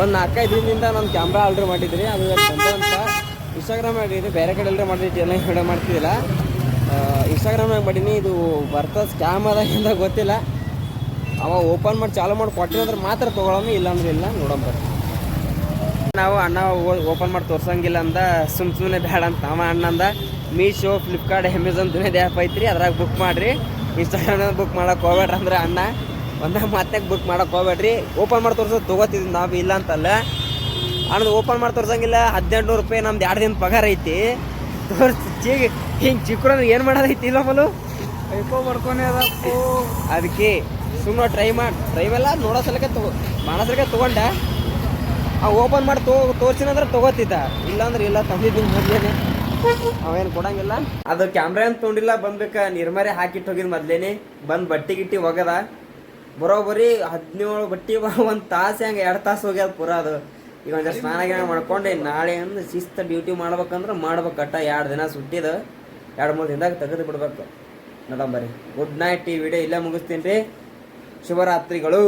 ಒಂದು 4-5 ದಿನದಿಂದ ನಾನು ಕ್ಯಾಮ್ರಾ ಆರ್ಡ್ರ್ ಮಾಡಿದ್ರಿ. ಅದು ಅಂತ ಇನ್ಸ್ಟಾಗ್ರಾಮ್ ಮಾಡಿದ್ರಿ, ಬೇರೆ ಕಡೆ ಎಲ್ಲರೂ ಮಾಡಿದ್ರಿ, ಎಲ್ಲ ವಿಡಿಯೋ ಮಾಡ್ತಿದ್ದಿಲ್ಲ. ಇನ್ಸ್ಟಾಗ್ರಾಮ್ನಾಗ ಮಾಡೀನಿ. ಇದು ಬರ್ತದೆ ಸ್ಕ್ಯಾಮ್ ಅದ ಅಂತ ಗೊತ್ತಿಲ್ಲ. ಅವ ಓಪನ್ ಮಾಡಿ ಚಾಲು ಮಾಡಿ ಕೊಟ್ಟಿರೋದ್ರೆ ಮಾತ್ರ ತೊಗೊಳಮ್ಮಿ, ಇಲ್ಲಾಂದ್ರೆ ಇಲ್ಲ. ನೋಡಂಬ ನಾವು ಅಣ್ಣ ಓಪನ್ ಮಾಡಿ ತೋರ್ಸಂಗಿಲ್ಲ ಅಂದ ಸುಮ್ಮನೆ ಬೇಡ ಅಂತ ನಮ್ಮ ಅಣ್ಣಂದ. ಮೀಶೋ, ಫ್ಲಿಪ್ಕಾರ್ಟ್, ಅಮೆಝಾನ್ ದುನಿಯಾದ ಆ್ಯಪ್ ಐತ್ರಿ, ಅದ್ರಾಗ ಬುಕ್ ಮಾಡಿರಿ. ಇನ್ಸ್ಟಾಗ್ರಾಮ್ನಾಗ ಬುಕ್ ಮಾಡೋಕೆ ಹೋಗ್ಬೇಡ್ರಿ ಅಂದ್ರೆ ಅಣ್ಣ ಮತ್ತೆ ಬುಕ್ ಮಾಡೋಕೆ ಹೋಗ್ಬೇಡ್ರಿ. ಓಪನ್ ಮಾಡಿ ತೋರ್ಸೋದು ತೊಗೋತಿದ್ವಿ ನಾವು, ಇಲ್ಲ ಅಂತಲ್ಲ. ಅಣ್ಣದು ಓಪನ್ ಮಾಡಿ ತೋರ್ಸಂಗಿಲ್ಲ. 1800 ರೂಪಾಯಿ ನಮ್ದು 2 ದಿನ ಪಗಾರ ಐತಿ. ತೋರಿಸಿ ಹಿಂಗೆ ಚಿಕ್ಕರು ಏನು ಮಾಡೋದೈತಿ ಇಲ್ಲ ಮಲು ಮಾಡ್ಕೊನೆ ಅದಪ್ಪು. ಅದಕ್ಕೆ ಸುಮ್ಮನೆ ಟ್ರೈ ಎಲ್ಲ ನೋಡೋ ಸಲಕ್ಕೆ ಮಾಡೋ ಸಲಕ್ಕೆ ತೊಗೊಂಡೆ. ಓಪನ್ ಮಾಡಿ ತೋರ್ಸಿನಂದ್ರೆ ತೊಗೋತಿದ್ದ, ಇಲ್ಲಾಂದ್ರೆ ಇಲ್ಲ. ತಂದಿದ್ದೀನಿ ಮೊದಲೇನೆ, ಅವೇನು ಕೊಡಂಗಿಲ್ಲ. ಅದು ಕ್ಯಾಮ್ರಾ ಏನು ತೊಗೊಂಡಿಲ್ಲ, ಬಂದ್ಬೇಕಾ ನಿರ್ಮರೆ ಹಾಕಿಟ್ಟು ಹೋಗಿದ್ದು ಮೊದಲೇನೆ. ಬಂದು ಬಟ್ಟೆ ಗಿಟ್ಟಿ ಹೋಗದ ಬರೋಬ್ಬರಿ 17 ಬಟ್ಟೆ 1 ತಾಸು ಹೆಂಗೆ 2 ತಾಸು ಹೋಗ್ಯದ ಪೂರ. ಅದು ಈಗ ಒಂದು ಸ್ನಾನ ಗಿನ ಮಾಡ್ಕೊಂಡು ನಾಳೆ ಅಂದ್ರೆ ಶಿಸ್ತು ಡ್ಯೂಟಿ ಮಾಡ್ಬೇಕಂದ್ರೆ ಮಾಡ್ಬೇಕು. ಕಟ್ಟ 2 ದಿನ ಸುಟ್ಟಿದ 2-3 ದಿನದಾಗ ತೆಗೆದು ಬಿಡ್ಬೇಕು. ನೋಡಂಬರಿ. Good night. ಈ ವಿಡಿಯೋ ಇಲ್ಲೇ ಮುಗಿಸ್ತೀನಿ ರೀ. ಶುಭರಾತ್ರಿಗಳು.